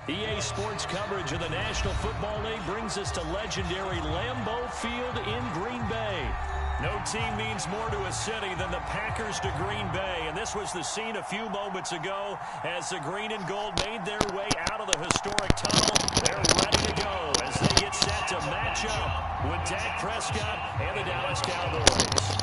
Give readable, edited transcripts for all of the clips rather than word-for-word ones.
EA Sports coverage of the National Football League brings us to legendary Lambeau Field in Green Bay. No team means more to a city than the Packers to Green Bay, and this was the scene a few moments ago as the green and gold made their way out of the historic tunnel. They're ready to go as they get set to match up with Dak Prescott and the Dallas Cowboys.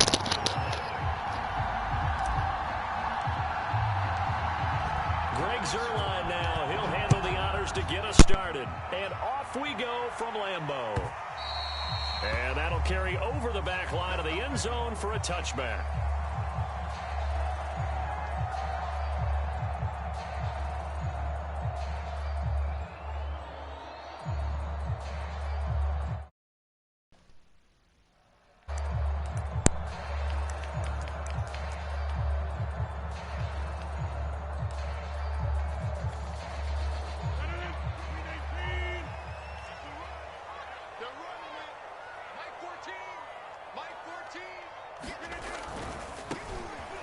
Greg Zuerlein now. He'll handle the honors to get us started. And off we go from Lambeau. And that'll carry over the back line of the end zone for a touchback.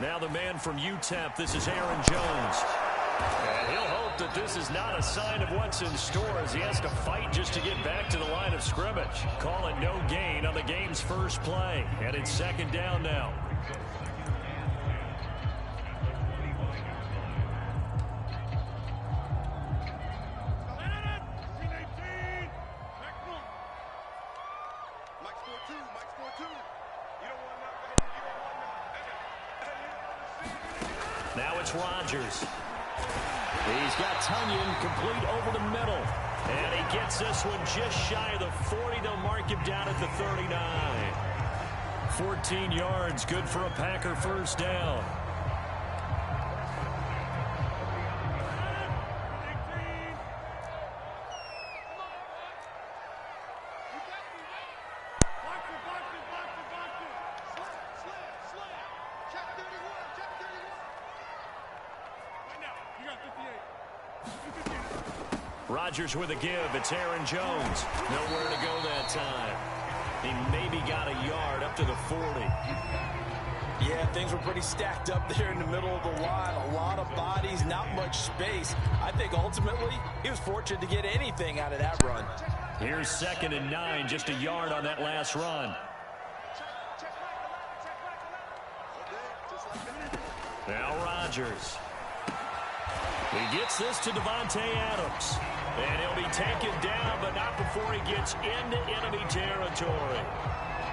Now the man from UTEP, this is Aaron Jones. And he'll hope that this is not a sign of what's in store as he has to fight just to get back to the line of scrimmage. Call it no gain on the game's first play. And it's second down now. Now it's Rodgers. He's got Tunyon complete over the middle. And he gets this one just shy of the 40. They'll mark him down at the 39. 14 yards, good for a Packer first down. Rodgers with a give. It's Aaron Jones. Nowhere to go that time. He maybe got a yard up to the 40. Yeah, things were pretty stacked up there in the middle of the line. A lot of bodies, not much space. I think ultimately he was fortunate to get anything out of that run. Here's 2nd and 9, just a yard on that last run. Now Rodgers. He gets this to Devontae Adams. And he'll be taken down, but not before he gets into enemy territory.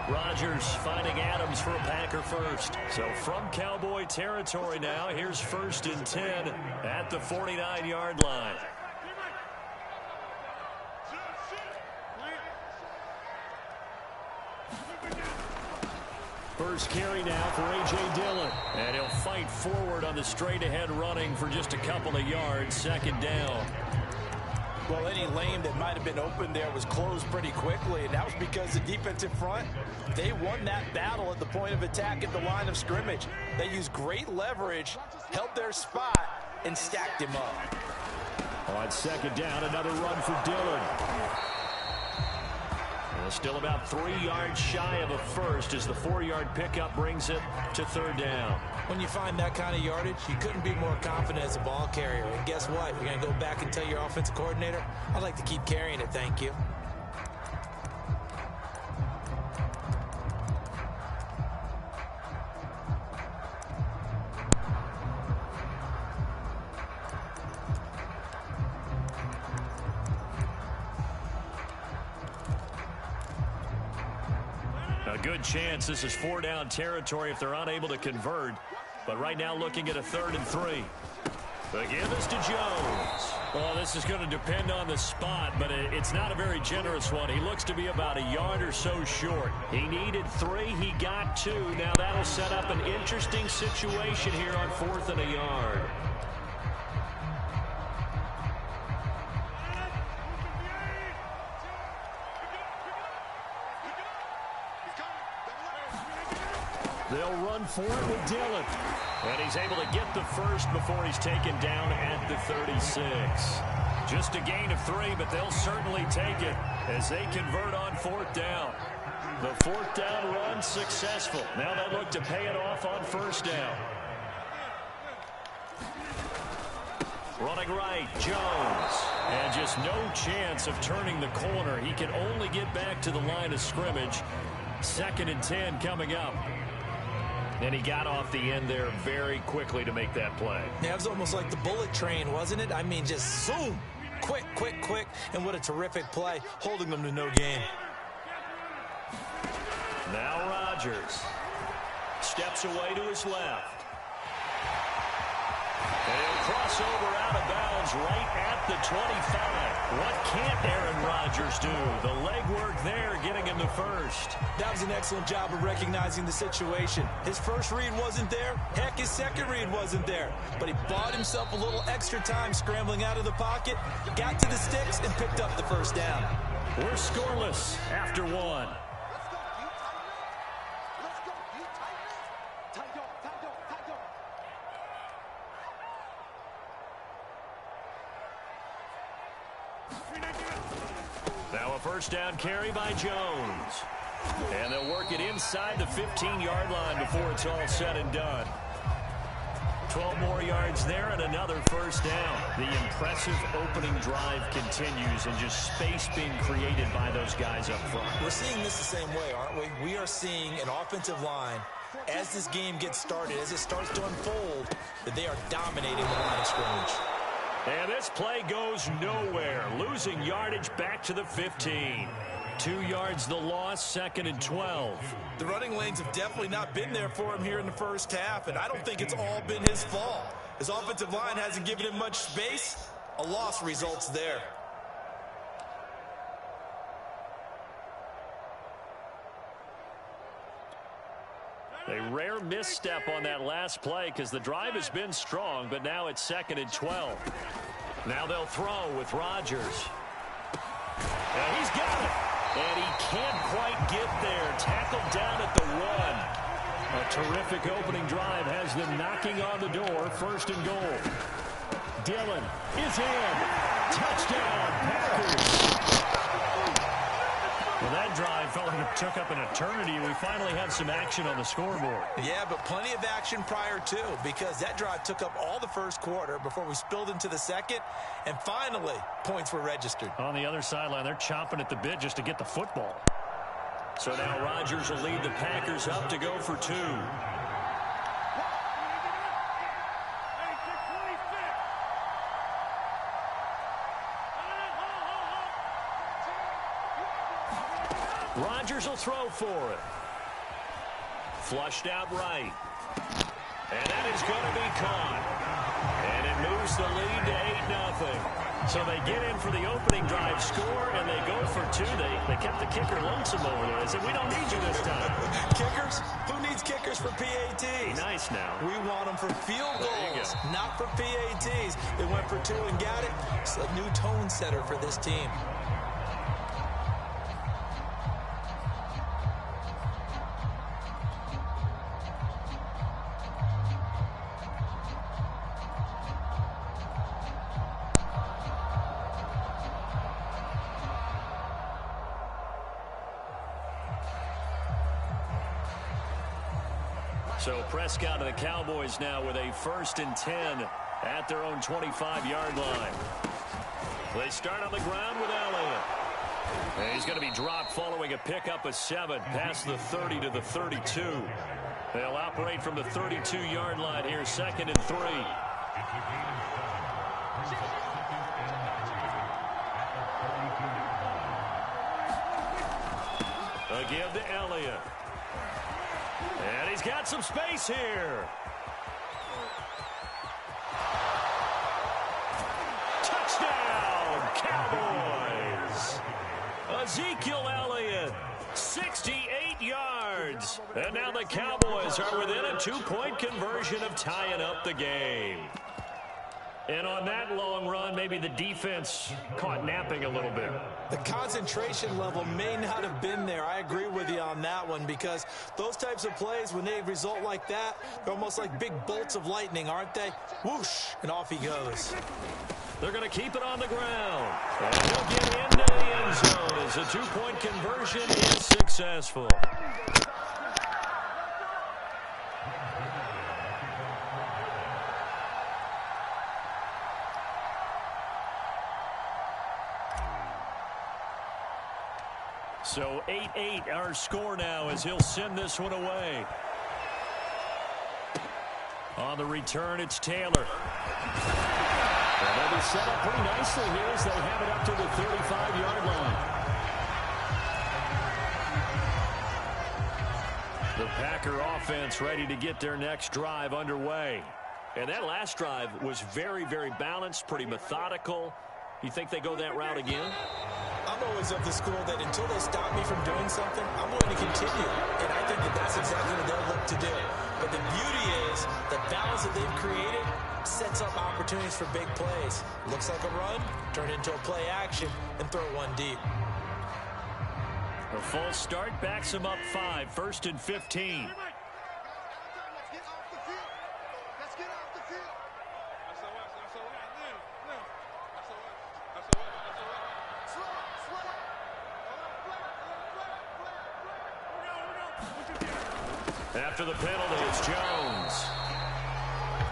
Rodgers finding Adams for a Packer first. So from Cowboy territory now, here's 1st and 10 at the 49-yard line. First carry now for A.J. Dillon. And he'll fight forward on the straight-ahead running for just a couple of yards. Second down. Well, any lane that might have been open there was closed pretty quickly, and that was because the defensive front, they won that battle at the point of attack at the line of scrimmage. They used great leverage, held their spot, and stacked him up. On second down, another run for Dillon. Still about 3 yards shy of a first as the 4-yard pickup brings it to 3rd down. When you find that kind of yardage, you couldn't be more confident as a ball carrier. And guess what? You're going to go back and tell your offensive coordinator, I'd like to keep carrying it, thank you. A good chance this is 4-down territory if they're unable to convert. But right now looking at a 3rd and 3. Again, this to Jones. Well, this is going to depend on the spot, but it's not a very generous one. He looks to be about a yard or so short. He needed 3. He got 2. Now that'll set up an interesting situation here on 4th and a yard. They'll run for it with Dillon. And he's able to get the first before he's taken down at the 36. Just a gain of 3, but they'll certainly take it as they convert on 4th down. The 4th down run successful. Now they look to pay it off on 1st down. Running right, Jones. And just no chance of turning the corner. He can only get back to the line of scrimmage. 2nd and 10 coming up. And he got off the end there very quickly to make that play. Yeah, it was almost like the bullet train, wasn't it? I mean, just zoom. Quick, quick, quick. And what a terrific play, holding them to no gain. Now Rodgers steps away to his left. And he'll cross over out of bounds right at the 25. What can't Aaron Rodgers do? The legwork there getting him the first. That was an excellent job of recognizing the situation. His first read wasn't there. Heck, his second read wasn't there. But he bought himself a little extra time scrambling out of the pocket, got to the sticks, and picked up the first down. We're scoreless after one. Now a first down carry by Jones. And they'll work it inside the 15-yard line before it's all said and done. 12 more yards there and another first down. The impressive opening drive continues and just space being created by those guys up front. We're seeing this the same way, aren't we? We are seeing an offensive line, as this game gets started, as it starts to unfold, that they are dominating the line of scrimmage. And this play goes nowhere. Losing yardage back to the 15. 2 yards the loss, 2nd and 12. The running lanes have definitely not been there for him here in the first half, and I don't think it's all been his fault. His offensive line hasn't given him much space. A loss results there. A rare misstep on that last play because the drive has been strong, but now it's 2nd and 12. Now they'll throw with Rodgers. And he's got it. And he can't quite get there. Tackled down at the 1. A terrific opening drive has them knocking on the door. 1st and goal. Dillon is in. Touchdown, Packers. Well, that drive felt like it took up an eternity. We finally have some action on the scoreboard. Yeah, but plenty of action prior to, because that drive took up all the first quarter before we spilled into the second, and finally, points were registered. On the other sideline, they're chomping at the bit just to get the football. So now Rodgers will lead the Packers up to go for 2. Rodgers will throw for it. Flushed out right. And that is going to be caught. And it moves the lead to 8-0. So they get in for the opening drive score, and they go for 2. They kept the kicker lonesome over there. They said, we don't need you this time. Kickers? Who needs kickers for PATs? Nice now. We want them for field goals, not for PATs. They went for 2 and got it. It's a new tone setter for this team. So Prescott and the Cowboys now with a 1st and 10 at their own 25-yard line. They start on the ground with Elliott. And he's going to be dropped following a pickup of 7 past the 30 to the 32. They'll operate from the 32-yard line here, 2nd and 3. A give to Elliott. And he's got some space here. Touchdown, Cowboys. Ezekiel Elliott, 68 yards. And now the Cowboys are within a 2-point conversion of tying up the game. And on that long run, maybe the defense caught napping a little bit. The concentration level may not have been there. I agree with you on that one, because those types of plays, when they result like that, they're almost like big bolts of lightning, aren't they? Whoosh, and off he goes. They're going to keep it on the ground. And he'll get into the end zone as a 2-point conversion is successful. So 8-8 our score now as he'll send this one away. On the return, it's Taylor. And they'll be set up pretty nicely here as they have it up to the 35-yard line. The Packer offense ready to get their next drive underway. And that last drive was very, very balanced, pretty methodical. You think they go that route again? I'm always of the school that until they stop me from doing something, I'm going to continue. And I think that that's exactly what they'll look to do. But the beauty is the balance that they've created sets up opportunities for big plays. Looks like a run, turn into a play action, and throw one deep. A full start backs them up 5, 1st and 15. After the penalty, it's Jones.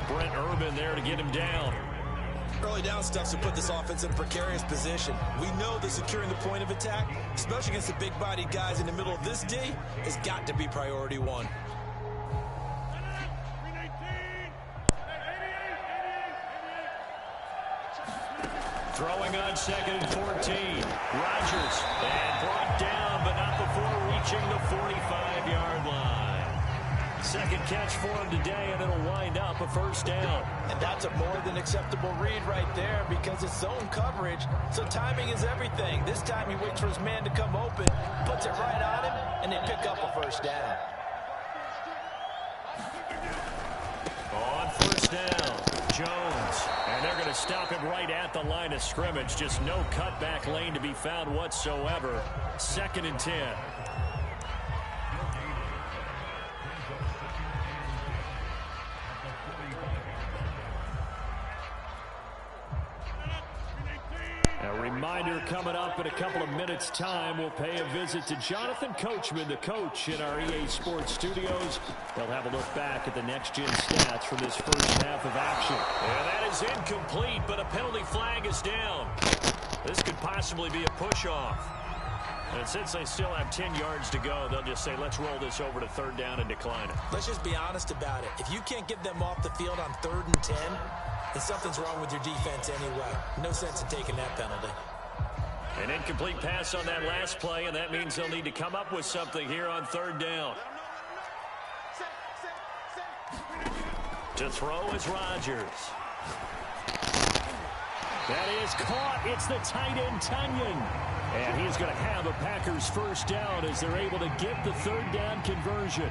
Brent Urban there to get him down. Early down stuff to put this offense in a precarious position. We know that securing the point of attack, especially against the big-bodied guys in the middle of this D, has got to be priority one. Throwing on 2nd and 14. Rodgers. And brought down, but not before reaching the 45-yard line. Second catch for him today, and it'll wind up a first down. And that's a more than acceptable read right there because it's zone coverage, so timing is everything. This time he waits for his man to come open, puts it right on him, and they pick up a first down. On first down, Jones. And they're going to stop him right at the line of scrimmage. Just no cutback lane to be found whatsoever. 2nd and 10. A reminder coming up in a couple of minutes' time. We'll pay a visit to Jonathan Coachman, the coach in our EA Sports studios. They'll have a look back at the next-gen stats from this first half of action. And that is incomplete, but a penalty flag is down. This could possibly be a push-off. And since they still have 10 yards to go, they'll just say, let's roll this over to 3rd down and decline it. Let's just be honest about it. If you can't get them off the field on 3rd and 10, then something's wrong with your defense anyway. No sense in taking that penalty. An incomplete pass on that last play, and that means they'll need to come up with something here on 3rd down. To throw is Rodgers. That is caught. It's the tight end, Tunyon. And he's going to have a Packers first down as they're able to get the 3rd down conversion.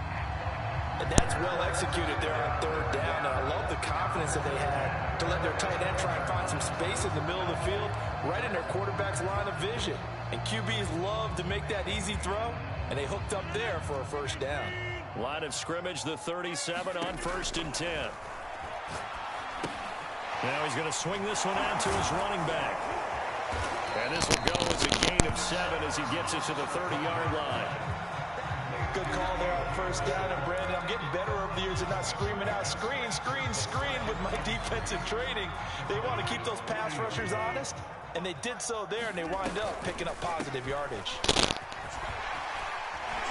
And that's well executed there on 3rd down. And I love the confidence that they had to let their tight end try and find some space in the middle of the field, right in their quarterback's line of vision. And QBs love to make that easy throw, and they hooked up there for a first down. Line of scrimmage, the 37 on 1st and 10. Now he's going to swing this one out to his running back. And this will go as a gain of 7 as he gets it to the 30-yard line. Good call there on first down. And Brandon, I'm getting better over the years at not screaming out, screen, screen, screen with my defensive training. They want to keep those pass rushers honest, and they did so there, and they wind up picking up positive yardage.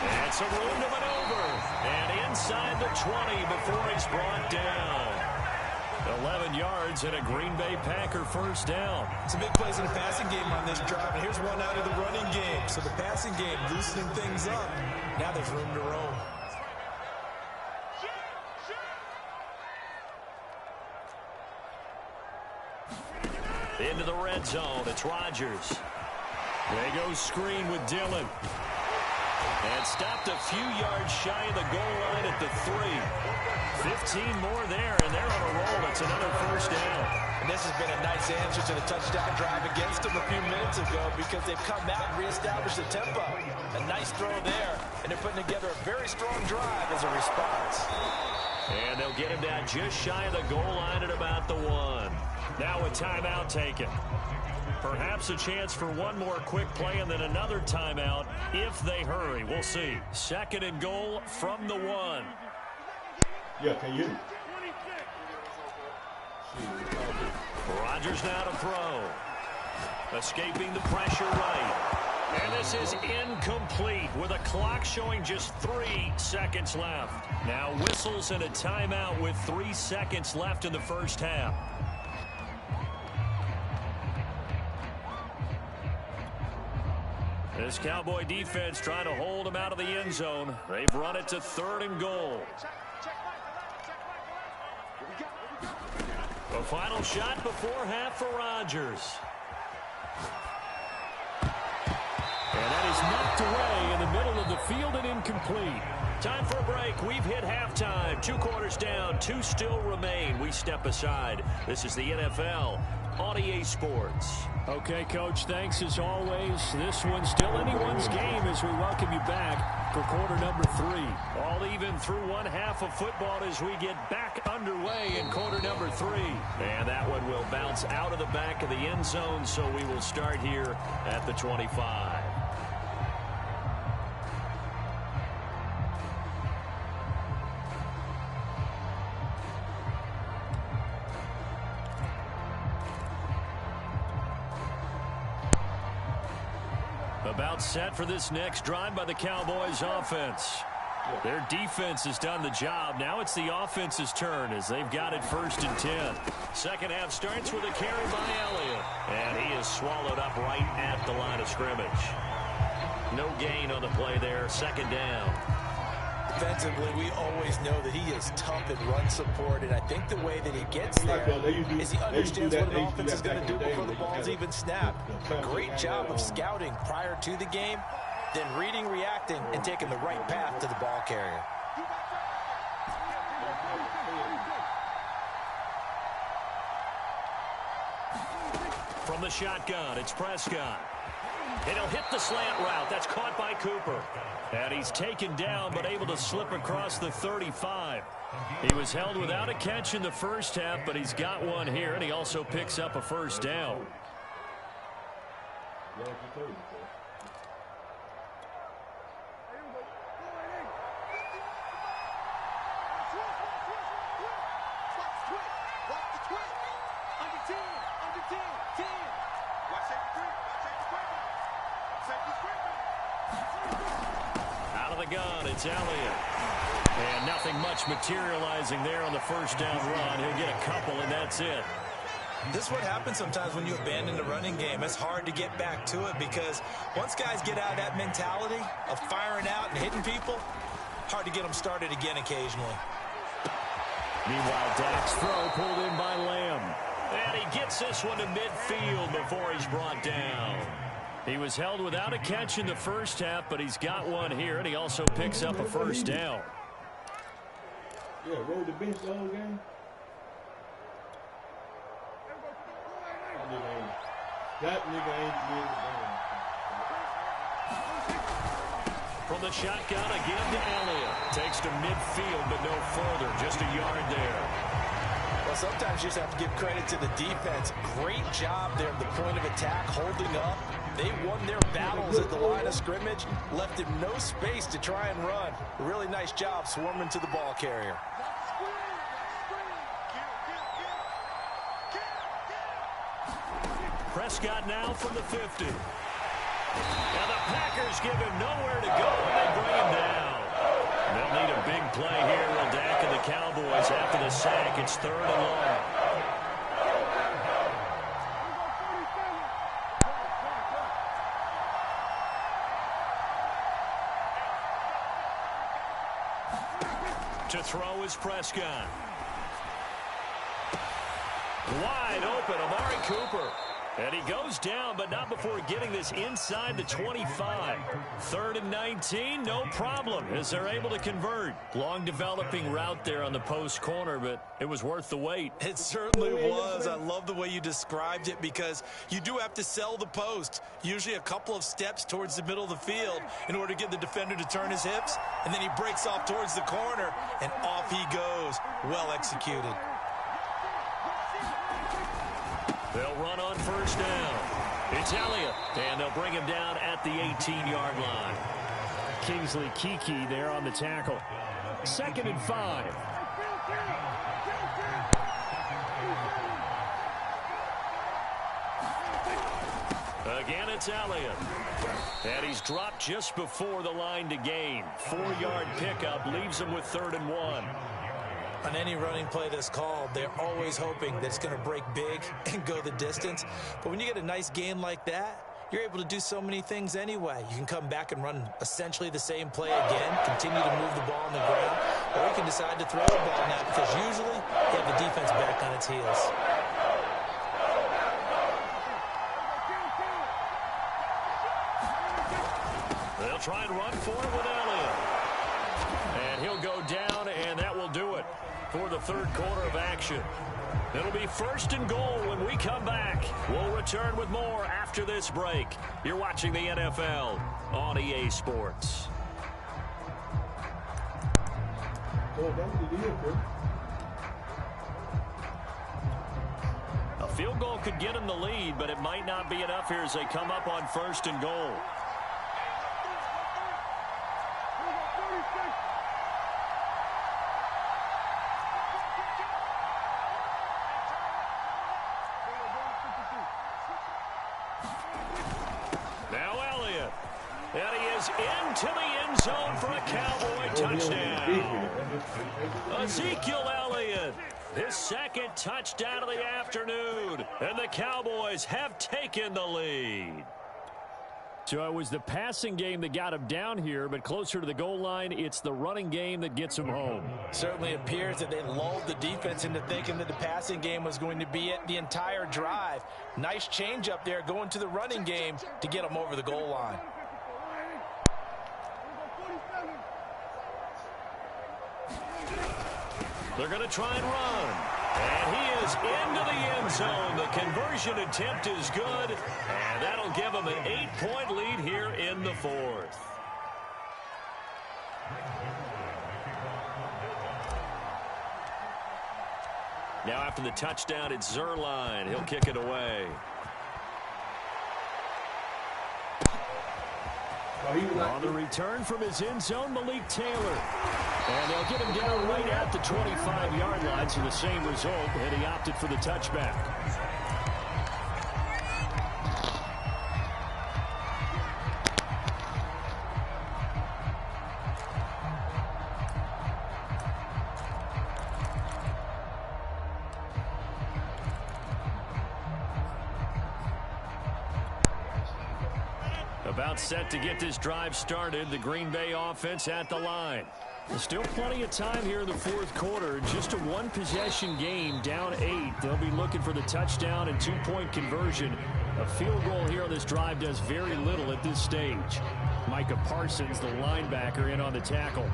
And some room to maneuver. And inside the 20 before he's brought down. 11 yards and a Green Bay Packer first down. Some big plays in the passing game on this drive, and here's one out of the running game. So the passing game loosening things up. Now there's room to roam. Into the red zone. It's Rodgers. There goes screen with Dillon. And stopped a few yards shy of the goal line at the 3. 15 more there, and they're on a roll. It's another first down. And this has been a nice answer to the touchdown drive against them a few minutes ago because they've come out and reestablished the tempo. A nice throw there, and they're putting together a very strong drive as a response. And they'll get him down just shy of the goal line at about the 1. Now a timeout taken. Perhaps a chance for one more quick play and then another timeout if they hurry. We'll see. 2nd and goal from the 1. Yeah, can you? Rodgers now to throw. Escaping the pressure right. And this is incomplete with a clock showing just 3 seconds left. Now whistles and a timeout with 3 seconds left in the first half. This Cowboy defense trying to hold him out of the end zone. They've run it to 3rd and goal. The final shot before half for Rodgers. And that is knocked away in the middle of the field and incomplete. Time for a break. We've hit halftime. 2 quarters down. 2 still remain. We step aside. This is the NFL on EA Sports. Okay, Coach, thanks as always. This one's still anyone's game as we welcome you back for quarter number 3. All even through one half of football as we get back underway in quarter number 3. And that one will bounce out of the back of the end zone, so we will start here at the 25. About set for this next drive by the Cowboys offense. Their defense has done the job. Now it's the offense's turn as they've got it 1st and 10. Second half starts with a carry by Elliott. And he is swallowed up right at the line of scrimmage. No gain on the play there. 2nd down. Defensively, we always know that he is tough in run support, and I think the way that he gets there is he understands what an offense is going to do before the ball's even snapped. Great job of scouting prior to the game, then reading, reacting, and taking the right path to the ball carrier. From the shotgun, it's Prescott. And he'll hit the slant route. That's caught by Cooper. And he's taken down but able to slip across the 35. He was held without a catch in the first half, but he's got one here, and he also picks up a 1st down. Out of the gun, it's Elliott. And nothing much materializing there on the 1st down run. He'll get a couple, and that's it. This is what happens sometimes when you abandon the running game. It's hard to get back to it because once guys get out of that mentality of firing out and hitting people, hard to get them started again occasionally. Meanwhile, Dak's throw pulled in by Lamb. And he gets this one to midfield before he's brought down. He was held without a catch in the first half, but he's got one here, and he also picks up a 1st down. Yeah, roll the bench the whole game. That nigga ain't good. From the shotgun again to Elliott. Takes to midfield, but no further. Just a yard there. Well, sometimes you just have to give credit to the defense. Great job there at the point of attack, holding up. They won their battles at the line of scrimmage, left him no space to try and run. Really nice job swarming to the ball carrier. Prescott now from the 50. And the Packers give him nowhere to go, and they bring him down. They'll need a big play here, will Dak and the Cowboys after the sack. It's 3rd and long. To throw is Prescott. Wide open, Amari Cooper. And he goes down, but not before getting this inside the 25. 3rd and 19, no problem, as they're able to convert. Long developing route there on the post corner, but it was worth the wait. It certainly was. I love the way you described it because you do have to sell the post. Usually a couple of steps towards the middle of the field in order to get the defender to turn his hips. And then he breaks off towards the corner, and off he goes. Well executed. They'll run on 1st down. It's Elliott, and they'll bring him down at the 18-yard line. Kingsley Keke there on the tackle. 2nd and 5. Again, it's Elliott. And he's dropped just before the line to gain. 4-yard pickup leaves him with 3rd and 1. On any running play that's called, they're always hoping that it's going to break big and go the distance. But when you get a nice gain like that, you're able to do so many things anyway. You can come back and run essentially the same play again, continue to move the ball on the ground, or you can decide to throw the ball now because usually you have the defense back on its heels. They'll try and run for it with Elliott. And he'll go down, and that will do it for the 3rd quarter of action. It'll be 1st and goal when we come back. We'll return with more after this break. You're watching the NFL on EA Sports. A field goal could get him the lead, but it might not be enough here as they come up on 1st and goal. And he is into the end zone for a Cowboy touchdown. Ezekiel Elliott, his 2nd touchdown of the afternoon. And the Cowboys have taken the lead. So it was the passing game that got him down here, but closer to the goal line, it's the running game that gets him home. Certainly appears that they lulled the defense into thinking that the passing game was going to be it the entire drive. Nice change up there going to the running game to get him over the goal line. They're going to try and run. And he is into the end zone. The conversion attempt is good. And that'll give him an 8-point lead here in the 4th. Now after the touchdown, it's Zerline. He'll kick it away. On the return from his end zone, Malik Taylor. And they'll get him down right at the 25-yard line, so the same result, and he opted for the touchback. About set to get this drive started. The Green Bay offense at the line. There's still plenty of time here in the 4th quarter. Just a 1-possession game, down 8. They'll be looking for the touchdown and 2-point conversion. A field goal here on this drive does very little at this stage. Micah Parsons, the linebacker, in on the tackle.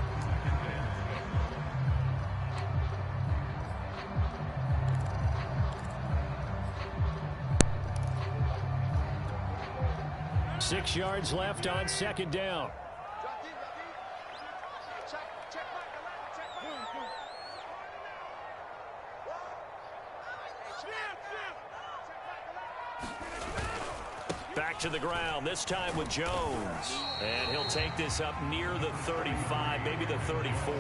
Six yards left on 2nd down. Back to the ground, this time with Jones. And he'll take this up near the 35, maybe the 34.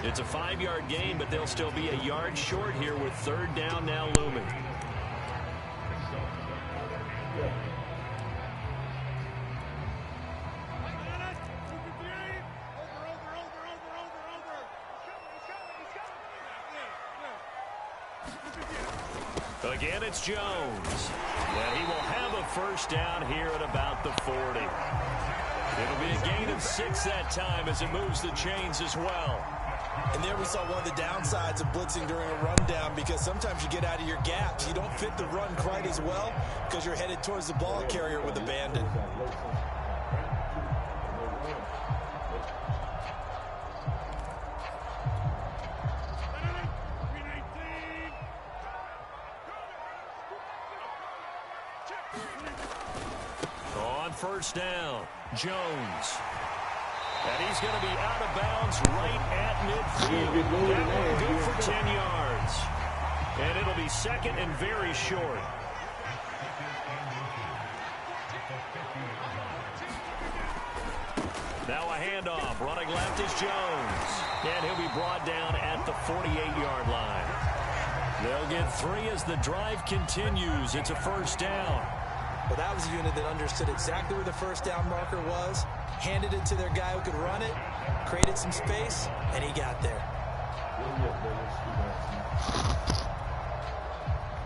It's a 5-yard gain, but they'll still be a yard short here with 3rd down now looming. Again, it's Jones. And he will have a 1st down here at about the 40. It'll be a gain of 6 that time as it moves the chains as well. And there we saw one of the downsides of blitzing during a rundown, because sometimes you get out of your gaps. You don't fit the run quite as well because you're headed towards the ball carrier with abandon. On 1st down, Jones. And he's going to be out of bounds right at midfield. That one good for 10 yards. And it'll be 2nd and very short. Now a handoff. Running left is Jones. And he'll be brought down at the 48-yard line. They'll get 3 as the drive continues. It's a 1st down. Well, that was a unit that understood exactly where the first down marker was, handed it to their guy who could run it, created some space, and he got there.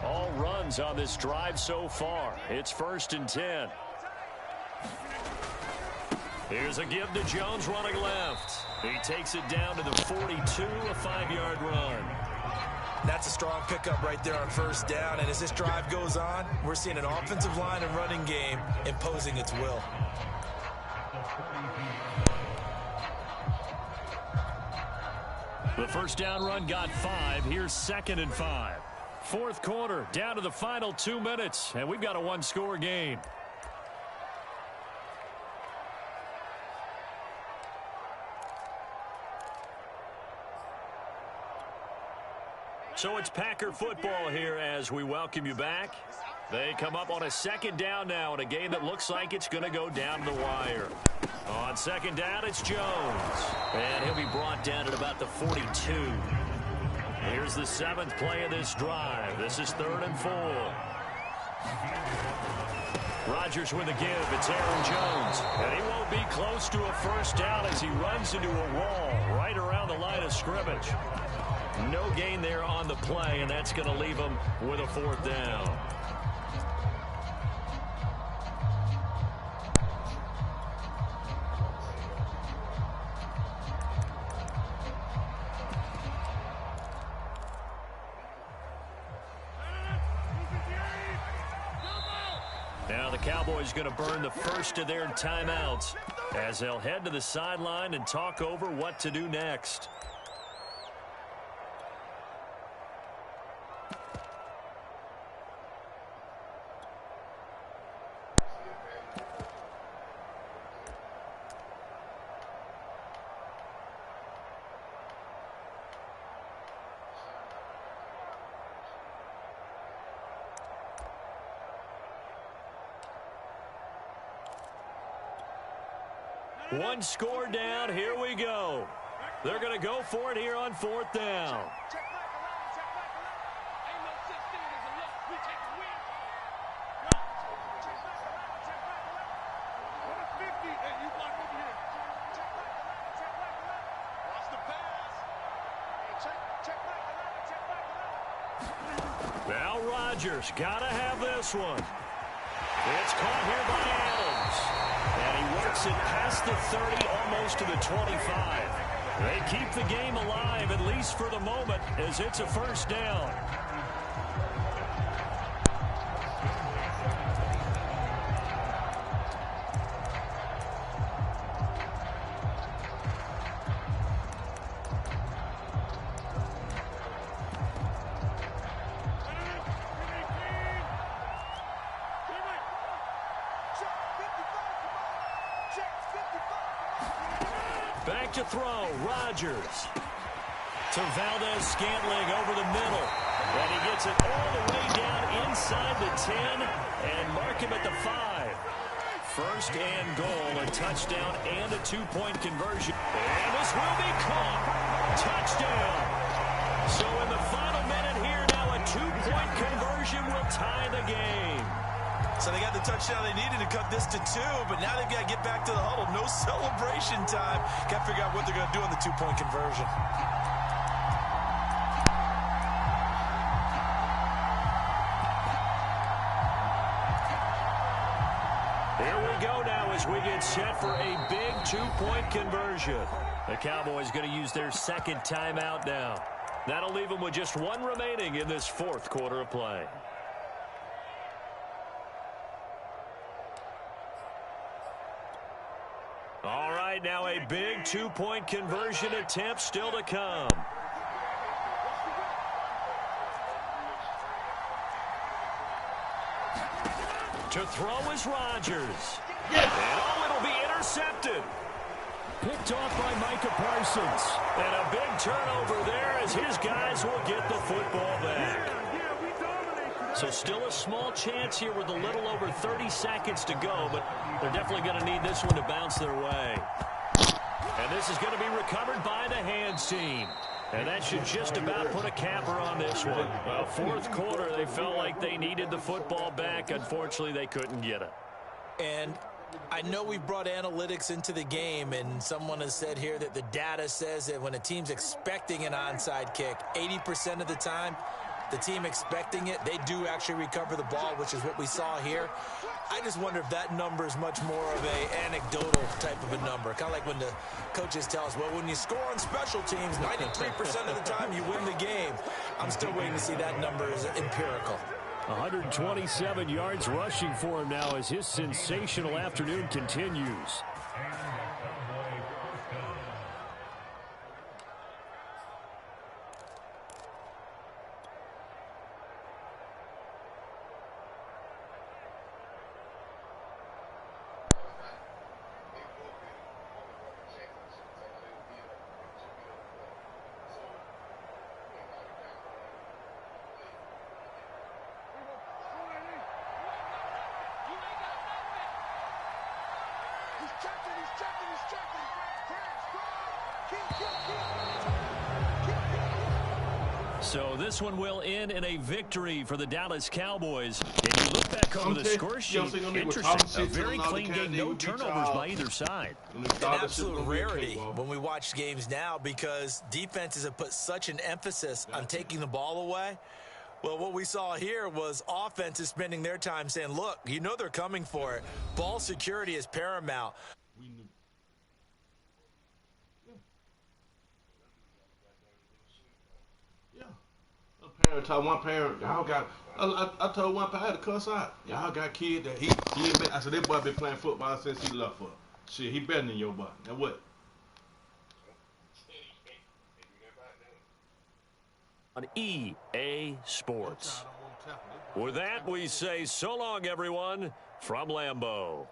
All runs on this drive so far. It's 1st and 10. Here's a give to Jones running left. He takes it down to the 42, a 5-yard run. That's a strong pickup right there on first down, and as this drive goes on, we're seeing an offensive line and running game imposing its will. The first down run got 5. Here's 2nd and 5. 4th quarter, down to the final 2 minutes, and we've got a one-score game. So it's Packer football here as we welcome you back. They come up on a 2nd down now in a game that looks like it's going to go down to the wire. On 2nd down, it's Jones. And he'll be brought down at about the 42. Here's the 7th play of this drive. This is 3rd and 4. Rodgers with a give. It's Aaron Jones. And he won't be close to a first down as he runs into a wall right around the line of scrimmage. No gain there on the play, and that's going to leave him with a 4th down. Now the Cowboys going to burn the first of their timeouts as they'll head to the sideline and talk over what to do next. One score down. Here we go. They're going to go for it here on 4th down. Now Rodgers got to have this one. It's caught here by Adams. And he works it past the 30, almost to the 25. They keep the game alive, at least for the moment, as it's a first down. Back to throw, Rodgers. To Valdez-Scantling over the middle. And he gets it all the way down inside the 10 and mark him at the 5. First and goal, a touchdown and a 2-point conversion. And this will be caught. Touchdown. So in the final minute here now, a 2-point conversion will tie the game. So they got the touchdown they needed to cut this to 2, but now they've got to get back to the huddle. No celebration time. Got to figure out what they're going to do on the 2-point conversion. Here we go now as we get set for a big 2-point conversion. The Cowboys going to use their 2nd timeout now. That'll leave them with just one remaining in this 4th quarter of play. All right, now a big 2-point conversion attempt still to come. To throw is Rodgers. And oh, it'll be intercepted. Picked off by Micah Parsons. And a big turnover there as his guys will get the football back. So still a small chance here with a little over 30 seconds to go, but they're definitely going to need this one to bounce their way. And this is going to be recovered by the hands team. And that should just about put a capper on this one. Well, fourth quarter, they felt like they needed the football back. Unfortunately, they couldn't get it. And I know we brought analytics into the game, and someone has said here that the data says that when a team's expecting an onside kick, 80% of the time, the team expecting it, they do actually recover the ball, which is what we saw here. I just wonder if that number is much more of a anecdotal type of a number. Kind of like when the coaches tell us, well, when you score on special teams, 93% of the time you win the game. I'm still waiting to see that number is empirical. 127 yards rushing for him now as his sensational afternoon continues. So this one will end in a victory for the Dallas Cowboys. And you look back over the score sheet, interesting. A very clean game, no turnovers by either side. An absolute rarity when we watch games now because defenses have put such an emphasis on taking the ball away. Well, what we saw here was offenses spending their time saying, look, you know they're coming for it. Ball security is paramount. One parent, y'all got. I told one parent, I had to cuss out. Y'all got kid that he ain't been. I said that boy been playing football since he left for. Shit, he better than your boy. Now what? On EA Sports. With that, we say so long, everyone, from Lambeau.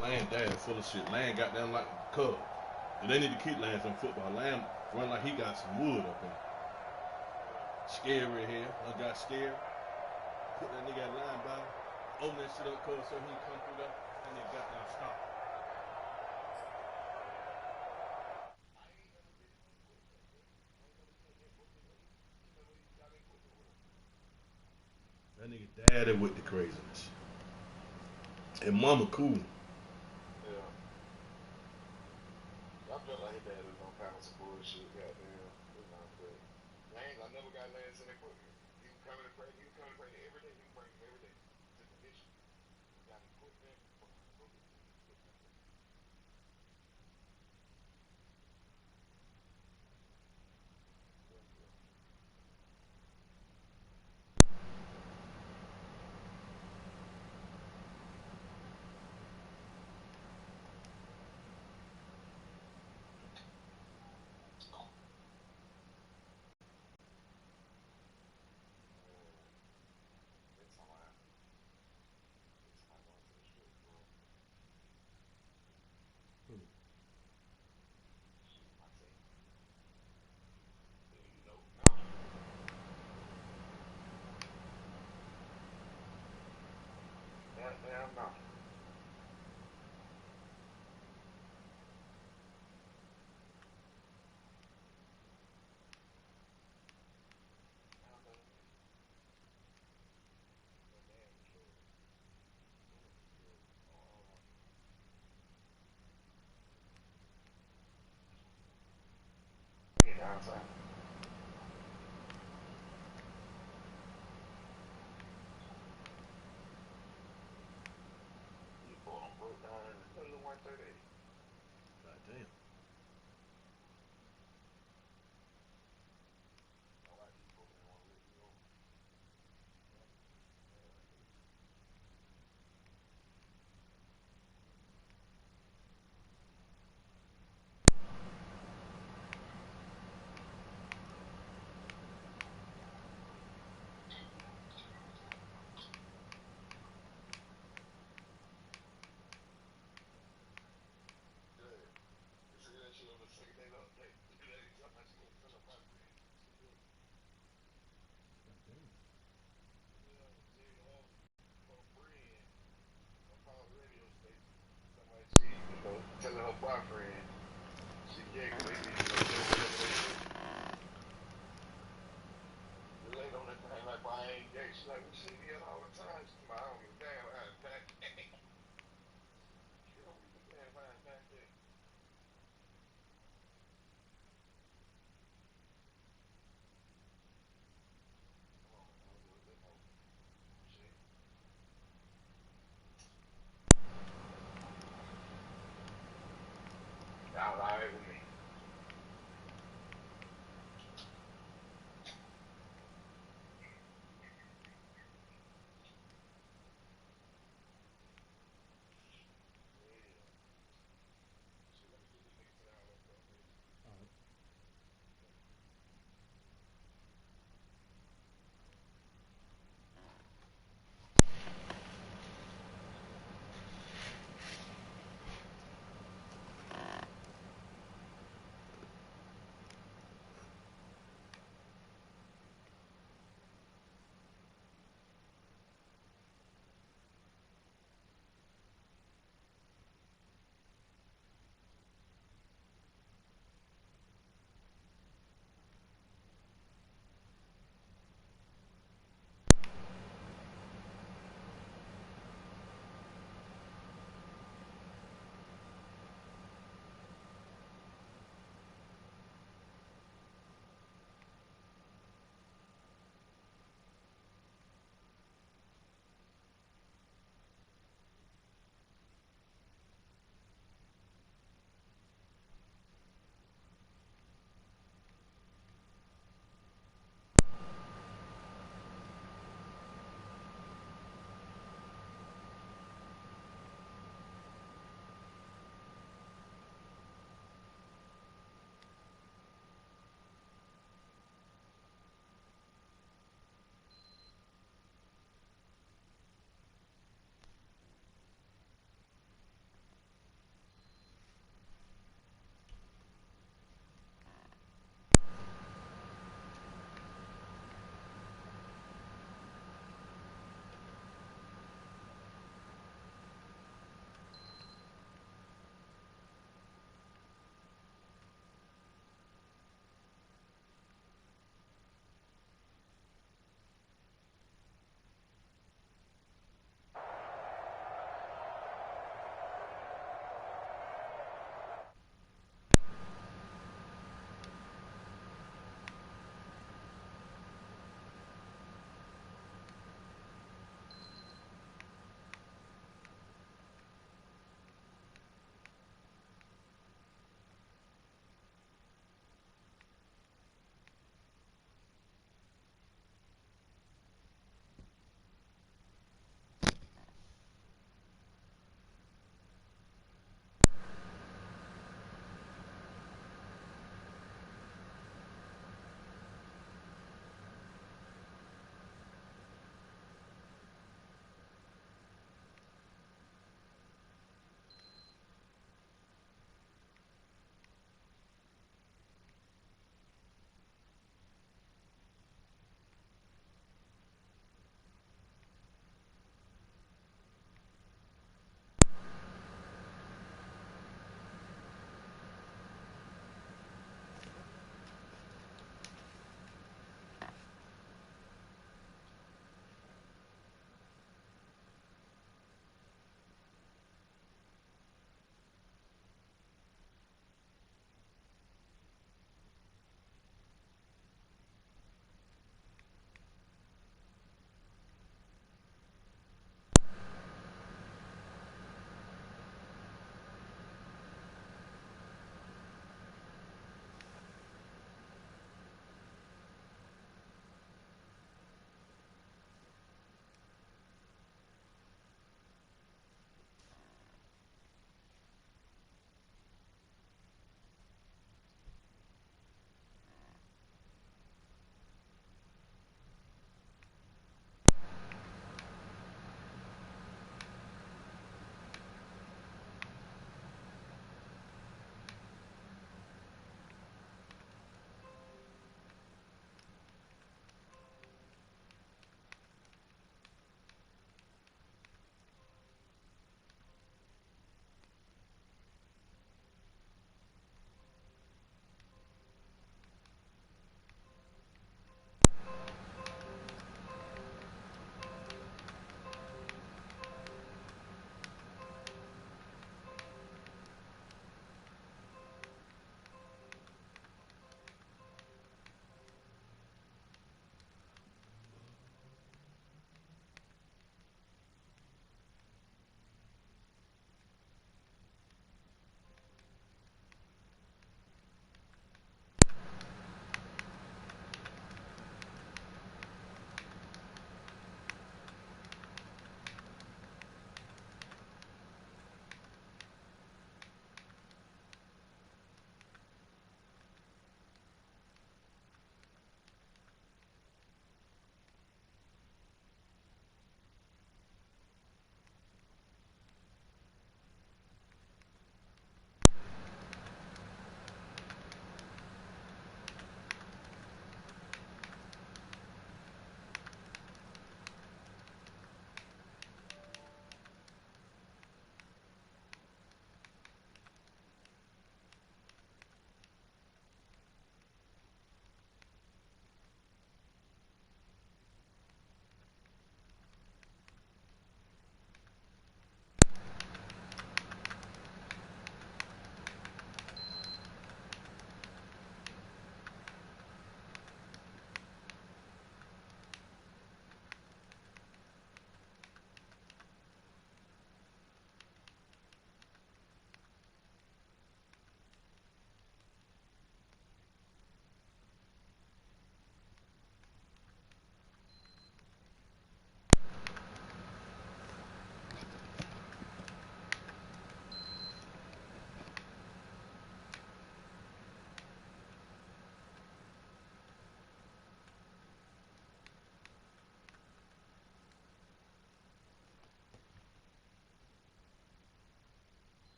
Land dad full of shit. Land got down like a cub. And they need to keep Land from football. Land run like he got some wood up in. Scary here. I got scared. Put that nigga at line by. Open that shit up, cuz so he come through there. And they got down stop. That nigga daddy with the craziness. And mama cool. I felt like his dad was gonna pound some bullshit, goddamn. You know, but I never got Lance in equipment. He was coming to practice. He was coming to practice every day. He was bringing him every day to condition. He got equipment. Damn, no. Downside. Broke down in the 130.